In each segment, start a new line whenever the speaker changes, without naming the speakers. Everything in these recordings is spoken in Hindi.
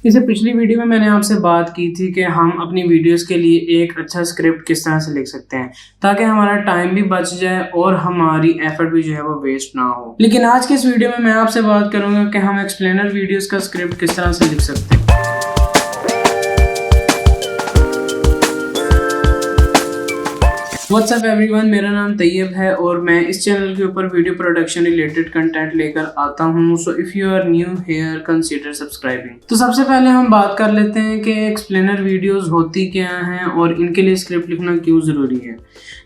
इससे पिछली वीडियो में मैंने आपसे बात की थी कि हम अपनी वीडियोस के लिए एक अच्छा स्क्रिप्ट किस तरह से लिख सकते हैं ताकि हमारा टाइम भी बच जाए और हमारी एफर्ट भी जो है वो वेस्ट ना हो। लेकिन आज की इस वीडियो में मैं आपसे बात करूंगा कि हम एक्सप्लेनर वीडियोस का स्क्रिप्ट किस तरह से लिख सकते हैं। व्हाट्सअप एवरीवन, मेरा नाम तैयब है और मैं इस चैनल के ऊपर वीडियो प्रोडक्शन रिलेटेड कंटेंट लेकर आता हूं। So if you are new here consider subscribing. तो सबसे पहले हम बात कर लेते हैं कि एक्सप्लेनर वीडियोस होती क्या हैं और इनके लिए स्क्रिप्ट लिखना क्यों ज़रूरी है।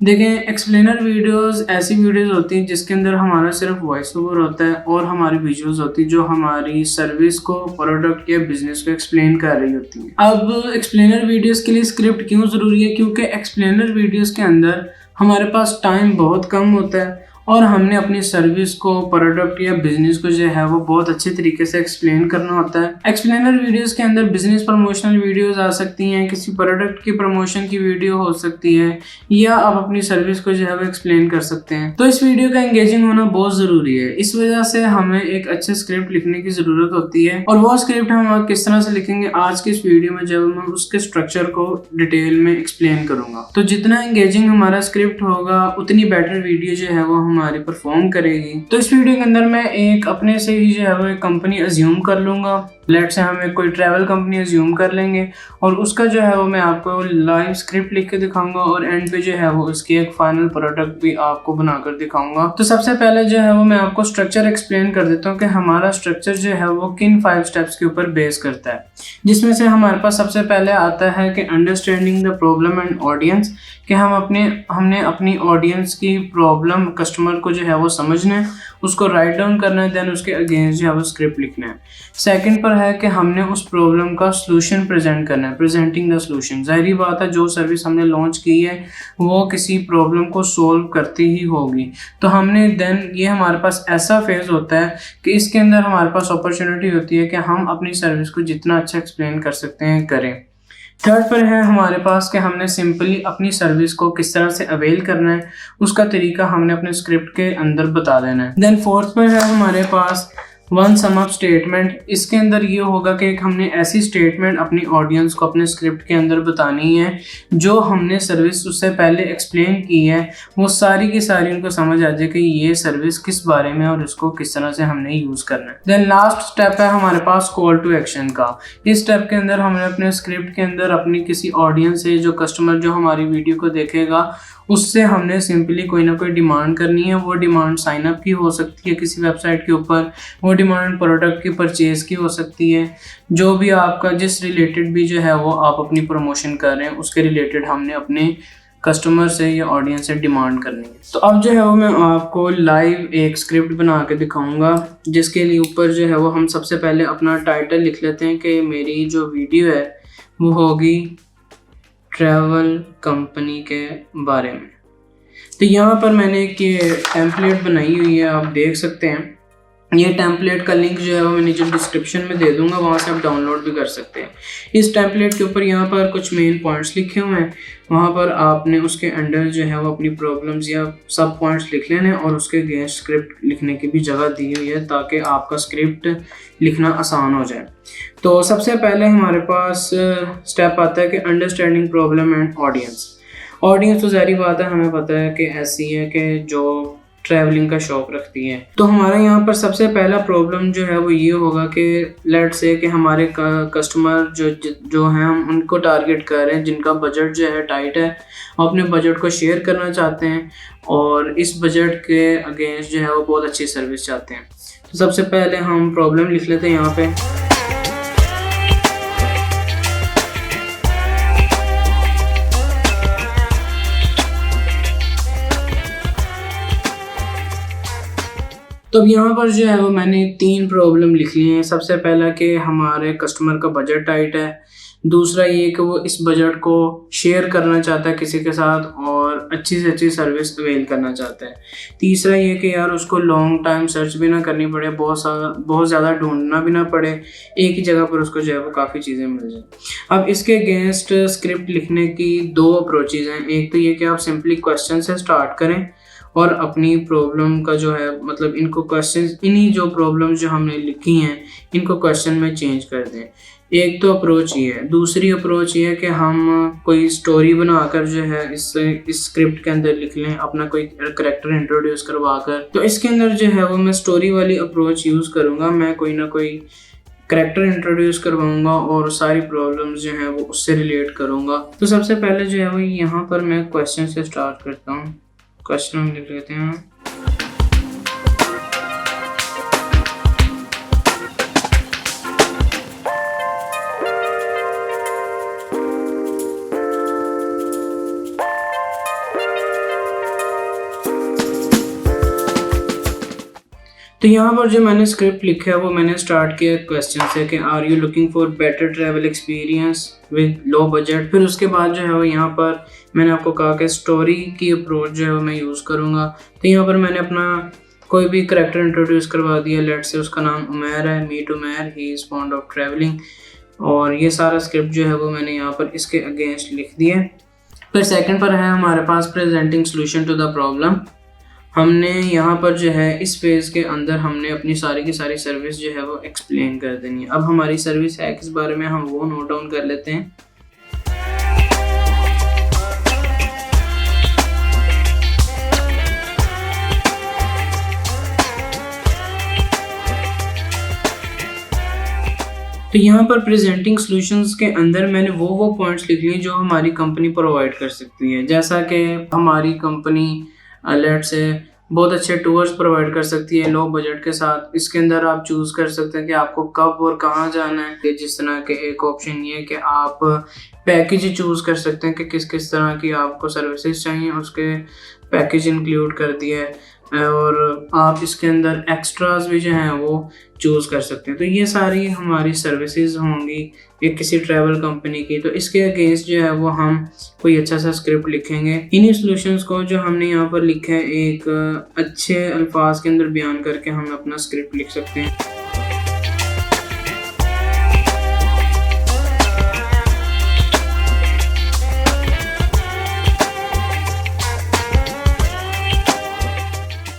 देखें, एक्सप्लेनर वीडियोस ऐसी वीडियोस होती हैं जिसके अंदर हमारा सिर्फ वॉइस ओवर होता है और हमारी विजुअल्स होती है जो हमारी सर्विस को, प्रोडक्ट या बिजनेस को एक्सप्लेन कर रही होती है। अब एक्सप्लेनर वीडियोस के लिए स्क्रिप्ट क्यों ज़रूरी है? क्योंकि एक्सप्लेनर वीडियोस के अंदर हमारे पास टाइम बहुत कम होता है और हमने अपनी सर्विस को, प्रोडक्ट या बिजनेस को जो है वो बहुत अच्छे तरीके से एक्सप्लेन करना होता है। एक्सप्लेनर वीडियोस के अंदर बिजनेस प्रमोशनल वीडियोस आ सकती हैं, किसी प्रोडक्ट की प्रमोशन की वीडियो हो सकती है, या आप अपनी सर्विस को जो है वो एक्सप्लेन कर सकते हैं। तो इस वीडियो का एंगेजिंग होना बहुत ज़रूरी है। इस वजह से हमें एक अच्छे स्क्रिप्ट लिखने की ज़रूरत होती है और वो स्क्रिप्ट हम किस तरह से लिखेंगे आज की इस वीडियो में जब मैं उसके स्ट्रक्चर को डिटेल में एक्सप्लेन करूँगा। तो जितना एंगेजिंग हमारा स्क्रिप्ट होगा उतनी बेटर वीडियो जो है वो हमारी परफॉर्म करेगी। तो इस वीडियो के अंदर मैं एक अपने से ही जो है वो एक कंपनी अज्यूम कर लूंगा। लेट से हम एक कोई ट्रैवल कंपनी अज्यूम कर लेंगे और उसका जो है वो मैं आपको लाइव स्क्रिप्ट लिख के दिखाऊंगा और एंड पे जो है वो उसकी एक फाइनल प्रोडक्ट भी आपको बनाकर दिखाऊंगा। तो सबसे पहले जो है वो मैं आपको स्ट्रक्चर एक्सप्लेन कर देता हूँ कि हमारा स्ट्रक्चर जो है वो किन 5 स्टेप्स के ऊपर बेस करता है, जिसमें से हमारे पास सबसे पहले आता है कि understanding the problem and audience, कि हमने अपनी ऑडियंस की प्रॉब्लम, कस्टमर को जो है वो समझना है, उसको राइट डाउन करना है, देन उसके अगेंस्ट जो है वो स्क्रिप्ट लिखना है। सेकंड पर है कि हमने उस प्रॉब्लम का सॉल्यूशन प्रेजेंट करना है, प्रेजेंटिंग द सॉल्यूशन। जाहिर बात है जो सर्विस हमने लॉन्च की है वो किसी प्रॉब्लम को सोल्व करती ही होगी। तो हमने देन ये हमारे पास ऐसा फेज होता है कि इसके अंदर हमारे पास अपॉर्चुनिटी होती है कि हम अपनी सर्विस को जितना अच्छा एक्सप्लेन कर सकते हैं करें। थर्ड पर है हमारे पास कि हमने सिंपली अपनी सर्विस को किस तरह से अवेल करना है, उसका तरीका हमने अपने स्क्रिप्ट के अंदर बता देना है। देन फोर्थ पर है हमारे पास वन सम अप स्टेटमेंट। इसके अंदर ये होगा कि हमने ऐसी स्टेटमेंट अपनी ऑडियंस को अपने स्क्रिप्ट के अंदर बतानी है जो हमने सर्विस उससे पहले एक्सप्लेन की है, वो सारी की सारी उनको समझ आ जाए कि ये सर्विस किस बारे में और इसको किस तरह से हमने यूज़ करना है। देन लास्ट स्टेप है हमारे पास कॉल टू एक्शन का। इस स्टेप के अंदर हमने अपने स्क्रिप्ट के अंदर अपनी किसी ऑडियंस से, जो कस्टमर जो हमारी वीडियो को देखेगा, उससे हमने सिंपली कोई ना कोई डिमांड करनी है। वो डिमांड साइन अप की हो सकती है किसी वेबसाइट के ऊपर, वो डिमांड प्रोडक्ट की परचेज की हो सकती है, जो भी आपका जिस रिलेटेड भी जो है वो आप अपनी प्रमोशन कर रहे हैं उसके रिलेटेड हमने अपने कस्टमर से या ऑडियंस से डिमांड करनी है। तो अब जो है वो मैं आपको लाइव एक स्क्रिप्ट बना के दिखाऊंगा, जिसके लिए ऊपर जो है वो हम सबसे पहले अपना टाइटल लिख लेते हैं कि मेरी जो वीडियो है वो होगी ट्रैवल कंपनी के बारे में। तो यहाँ पर मैंने एक ये टेम्पलेट बनाई हुई है, आप देख सकते हैं। ये टेम्पलेट का लिंक जो है वो मैं नीचे डिस्क्रिप्शन में दे दूंगा, वहाँ से आप डाउनलोड भी कर सकते हैं। इस टेम्पलेट के ऊपर यहाँ पर कुछ मेन पॉइंट्स लिखे हुए हैं, वहाँ पर आपने उसके अंडर जो है वो अपनी प्रॉब्लम्स या सब पॉइंट्स लिख लेने और उसके अगेंस्ट स्क्रिप्ट लिखने की भी जगह दी हुई है ताकि आपका स्क्रिप्ट लिखना आसान हो जाए। तो सबसे पहले हमारे पास स्टेप आता है कि understanding problem and audience. Audience तो ज़ाहिर बात है, हमें पता है कि ऐसी है कि जो ट्रैवलिंग का शौक रखती है। तो हमारा यहाँ पर सबसे पहला प्रॉब्लम जो है वो ये होगा कि लेट से कि हमारे कस्टमर जो हैं हम उनको टारगेट कर रहे हैं जिनका बजट जो है टाइट है, अपने बजट को शेयर करना चाहते हैं और इस बजट के अगेंस्ट जो है वो बहुत अच्छी सर्विस चाहते हैं। तो सबसे पहले हम प्रॉब्लम लिख लेते हैं यहाँ पे। तो अब यहाँ पर जो है वो मैंने 3 प्रॉब्लम लिख ली हैं। सबसे पहला कि हमारे कस्टमर का बजट टाइट है, दूसरा ये कि वो इस बजट को शेयर करना चाहता है किसी के साथ और अच्छी से अच्छी सर्विस अवेल करना चाहता है, तीसरा ये कि यार उसको लॉन्ग टाइम सर्च भी ना करनी पड़े, बहुत ज़्यादा ढूंढना भी ना पड़े, एक ही जगह पर उसको जो है वो काफ़ी चीज़ें मिल जाए। अब इसके अगेंस्ट स्क्रिप्ट लिखने की 2 अप्रोचेज़ हैं। एक तो ये कि आप सिंपली क्वेश्चन से स्टार्ट करें और अपनी प्रॉब्लम का जो है मतलब इनको क्वेश्चन, इन्हीं जो प्रॉब्लम जो हमने लिखी हैं इनको क्वेश्चन में चेंज कर दें, एक तो अप्रोच ये है। दूसरी अप्रोच ये है कि हम कोई स्टोरी बनाकर जो है इस स्क्रिप्ट के अंदर लिख लें, अपना कोई करैक्टर इंट्रोड्यूस करवा कर। तो इसके अंदर जो है वो मैं स्टोरी वाली अप्रोच यूज़ करूँगा। मैं कोई ना कोई करैक्टर इंट्रोड्यूस करवाऊँगा और सारी प्रॉब्लम्स जो हैं वो उससे रिलेट करूँगा। तो सबसे पहले जो है वो यहाँ पर मैं क्वेश्चन से स्टार्ट करता हूँ। क्वेश्चन हम लिख लेते हैं। तो यहाँ पर जो मैंने स्क्रिप्ट लिखा है वो मैंने स्टार्ट किया क्वेश्चन से कि are you looking for better travel experience with low budget. फिर उसके बाद जो है वो यहाँ पर मैंने आपको कहा कि स्टोरी की अप्रोच जो है वो मैं यूज़ करूँगा। तो यहाँ पर मैंने अपना कोई भी करैक्टर इंट्रोड्यूस करवा दिया। लेट्स से उसका नाम उमैर है, meet Umair, he is fond of travelling. और ये सारा स्क्रिप्ट जो है वो मैंने यहाँ पर इसके अगेंस्ट लिख दिया। फिर सेकंड पर है हमारे पास presenting solution to the problem. हमने यहाँ पर जो है इस फेज़ के अंदर हमने अपनी सारी की सारी सर्विस जो है वो एक्सप्लेन कर देनी है। अब हमारी सर्विस है किस बारे में, हम वो नोट डाउन कर लेते हैं। तो यहाँ पर प्रेजेंटिंग सॉल्यूशंस के अंदर मैंने वो पॉइंट्स लिख लिए जो हमारी कंपनी प्रोवाइड कर सकती है। जैसा कि हमारी कंपनी लेट्स से बहुत अच्छे टूर्स प्रोवाइड कर सकती है लो बजट के साथ। इसके अंदर आप चूज़ कर सकते हैं कि आपको कब और कहाँ जाना है। जिस तरह के एक ऑप्शन ये है कि आप पैकेज चूज़ कर सकते हैं कि किस किस तरह की आपको सर्विसेज चाहिए, उसके पैकेज इंक्लूड कर दिया है। और आप इसके अंदर एक्स्ट्रास भी जो हैं वो चूज़ कर सकते हैं। तो ये सारी हमारी सर्विसेज होंगी एक किसी ट्रैवल कंपनी की। तो इसके अगेंस्ट जो है वो हम कोई अच्छा सा स्क्रिप्ट लिखेंगे। इन्हीं सॉल्यूशंस को जो हमने यहाँ पर लिखा है एक अच्छे अल्फाज के अंदर बयान करके हम अपना स्क्रिप्ट लिख सकते हैं।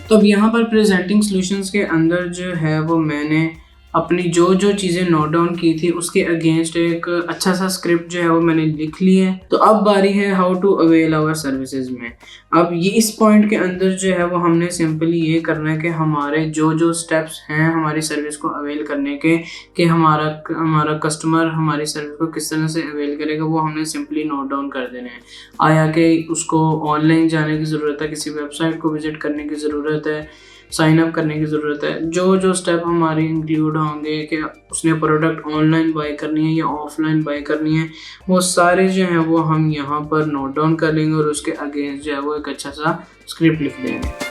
तो अब यहाँ पर प्रेजेंटिंग सॉल्यूशंस के अंदर जो है वो मैंने अपनी जो चीज़ें नोट डाउन की थी उसके अगेंस्ट एक अच्छा सा स्क्रिप्ट जो है वो मैंने लिख ली है। तो अब बारी है how to avail our services में। अब ये इस पॉइंट के अंदर जो है वो हमने सिंपली ये करना है कि हमारे जो स्टेप्स हैं हमारी सर्विस को अवेल करने के, कि हमारा कस्टमर हमारी सर्विस को किस तरह से अवेल करेगा, वो हमने सिंपली नोट डाउन कर देने हैं। आया कि उसको ऑनलाइन जाने की ज़रूरत है, किसी वेबसाइट को विज़िट करने की ज़रूरत है, साइन अप करने की ज़रूरत है। जो स्टेप हमारे इंक्लूड होंगे कि उसने प्रोडक्ट ऑनलाइन बाय करनी है या ऑफलाइन बाय करनी है, वो सारे जो हैं वो हम यहाँ पर नोट डाउन कर लेंगे और उसके अगेंस्ट जो है वो एक अच्छा सा स्क्रिप्ट लिख देंगे।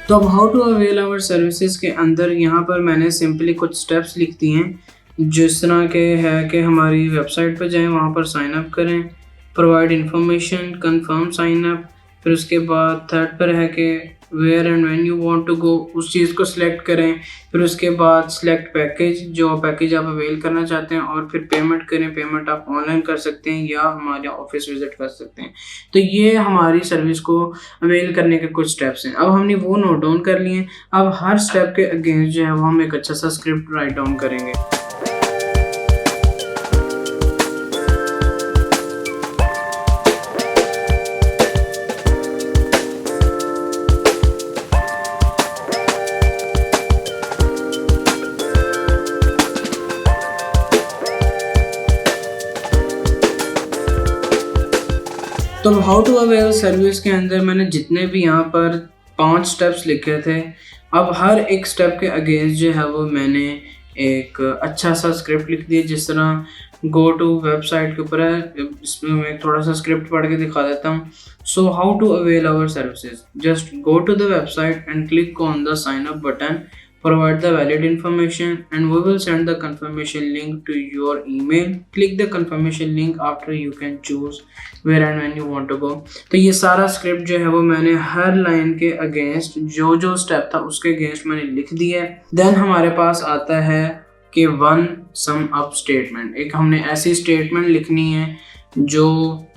तो अब how to avail our services के अंदर यहाँ पर मैंने सिंपली कुछ स्टेप्स लिख दिए हैं। जिस तरह के है कि हमारी वेबसाइट पर जाएं, वहाँ पर साइन अप करें, provide information, confirm sign up. फिर उसके बाद थर्ड पर है कि where and when you want to go, उस चीज़ को सिलेक्ट करें। फिर उसके बाद सिलेक्ट पैकेज, जो पैकेज आप अवेल करना चाहते हैं, और फिर पेमेंट करें। पेमेंट आप ऑनलाइन कर सकते हैं या हमारे ऑफिस विजिट कर सकते हैं। तो ये हमारी सर्विस को अवेल करने के कुछ स्टेप्स हैं। अब हमने वो नोट डाउन कर लिए। अब हर स्टेप के अगेंस्ट जो है वो हम एक अच्छा सा स्क्रिप्ट राइट डाउन करेंगे। तो हाउ टू अवेल सर्विस के अंदर मैंने जितने भी यहाँ पर 5 स्टेप्स लिखे थे, अब हर एक स्टेप के अगेंस्ट जो है वो मैंने एक अच्छा सा स्क्रिप्ट लिख दिया। जिस तरह गो टू वेबसाइट के ऊपर है, इसमें मैं थोड़ा सा स्क्रिप्ट पढ़ के दिखा देता हूँ। So how to avail our services, just go to the website and click on the sign up button, provide the valid information and we will send the confirmation link to your email. Click the confirmation link after you can choose where and when you want to go. तो ये सारा स्क्रिप्ट जो है वो मैंने हर लाइन के अगेंस्ट जो स्टेप था उसके अगेंस्ट मैंने लिख दिया है। देन हमारे पास आता है कि वन सम अप स्टेटमेंट, एक हमने ऐसी स्टेटमेंट लिखनी है जो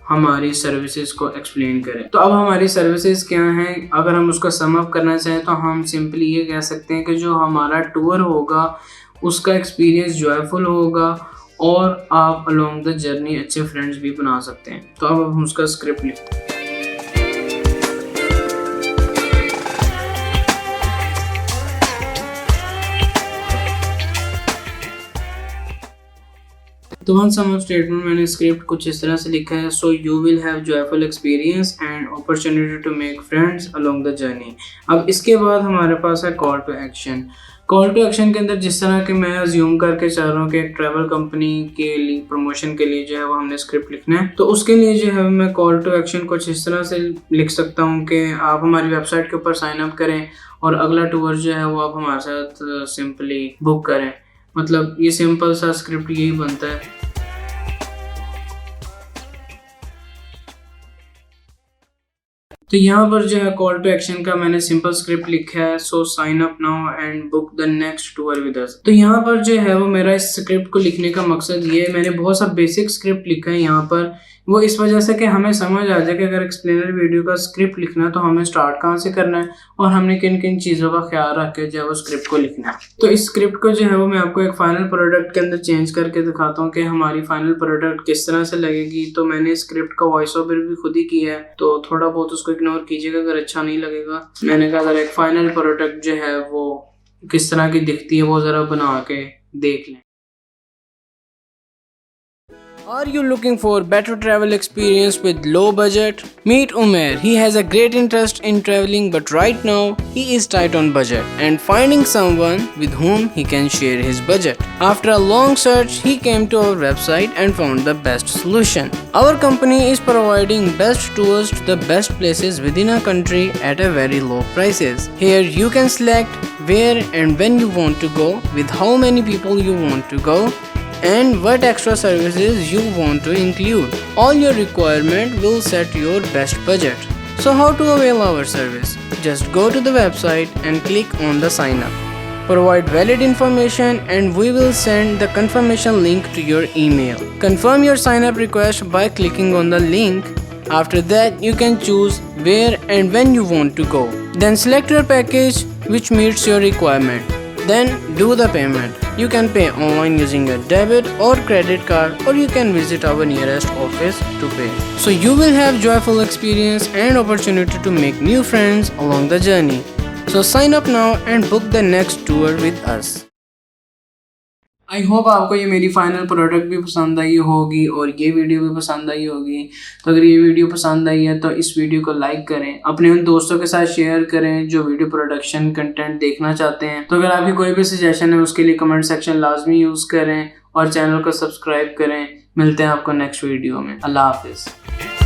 हमारी सर्विसेज को एक्सप्लेन करे। तो अब हमारी सर्विसेज क्या हैं, अगर हम उसका सम अप करना चाहें तो हम सिंपली ये कह सकते हैं कि जो हमारा टूर होगा उसका एक्सपीरियंस जॉयफुल होगा और आप अलोंग द जर्नी अच्छे फ्रेंड्स भी बना सकते हैं। तो अब हम उसका स्क्रिप्ट लिखते हैं। तो वन सम अप स्टेटमेंट मैंने स्क्रिप्ट कुछ इस तरह से लिखा है। So you will have joyful experience and opportunity to make friends along the journey. अब इसके बाद हमारे पास है call to action. Call to action के अंदर जिस तरह के मैं अज्यूम करके चाह रहा हूँ कि एक ट्रैवल कंपनी के लिए प्रमोशन के लिए जो है वो हमने स्क्रिप्ट लिखना है, तो उसके लिए जो है मैं कॉल टू एक्शन कुछ इस तरह से लिख सकता हूँ कि आप हमारी वेबसाइट के ऊपर साइन अप करें और अगला टूर जो है वो आप हमारे साथ सिंपली बुक करें। मतलब ये सिंपल सा स्क्रिप्ट यही बनता है। तो यहाँ पर जो है कॉल टू एक्शन का मैंने सिंपल स्क्रिप्ट लिखा है। So sine up now and book the next tour with us. तो यहाँ पर जो है वो मेरा इस स्क्रिप्ट को लिखने का मकसद ये है, मैंने बहुत सा बेसिक स्क्रिप्ट लिखा है यहाँ पर, वो इस वजह से कि हमें समझ आ जाए कि अगर एक्सप्लेनर वीडियो का स्क्रिप्ट लिखना है तो हमें स्टार्ट कहाँ से करना है और हमने किन किन चीज़ों का ख्याल रख के जो है वो स्क्रिप्ट को लिखना है। तो इस स्क्रिप्ट को जो है वो मैं आपको एक फाइनल प्रोडक्ट के अंदर चेंज करके दिखाता हूँ कि हमारी फाइनल प्रोडक्ट किस तरह से लगेगी। तो मैंने स्क्रिप्ट का वॉइस ओवर भी खुद ही किया है, तो थोड़ा बहुत उसको इग्नोर कीजिएगा अगर अच्छा नहीं लगेगा। मैंने कहा जरा एक फाइनल प्रोडक्ट जो है वो किस तरह की दिखती है वो ज़रा बना के देख लें। Are you looking for better travel experience with low budget? Meet Umair. He has a great interest in traveling, but right now he is tight on budget and finding someone with whom he can share his budget. After a long search, he came to our website and found the best solution. Our company is providing best tours to the best places within a country at a very low prices. Here you can select where and when you want to go, with how many people you want to go, and what extra services you want to include. All your requirement will set your best budget. So how to avail our service? Just go to the website and click on the sign up. Provide valid information and we will send the confirmation link to your email. Confirm your sign up request by clicking on the link. After that you can choose where and when you want to go. Then select your package which meets your requirement. Then do the payment. You can pay online using a debit or credit card, or you can visit our nearest office to pay. So you will have joyful experience and opportunity to make new friends along the journey. So sign up now and book the next tour with us. I hope आपको ये मेरी फाइनल प्रोडक्ट भी पसंद आई होगी और ये वीडियो भी पसंद आई होगी। तो अगर ये वीडियो पसंद आई है तो इस वीडियो को लाइक करें, अपने उन दोस्तों के साथ शेयर करें जो वीडियो प्रोडक्शन कंटेंट देखना चाहते हैं। तो अगर आपकी कोई भी सजेशन है उसके लिए कमेंट सेक्शन लाजमी यूज़ करें और चैनल को सब्सक्राइब करें। मिलते हैं आपको नेक्स्ट वीडियो में। अल्लाह हाफिज़।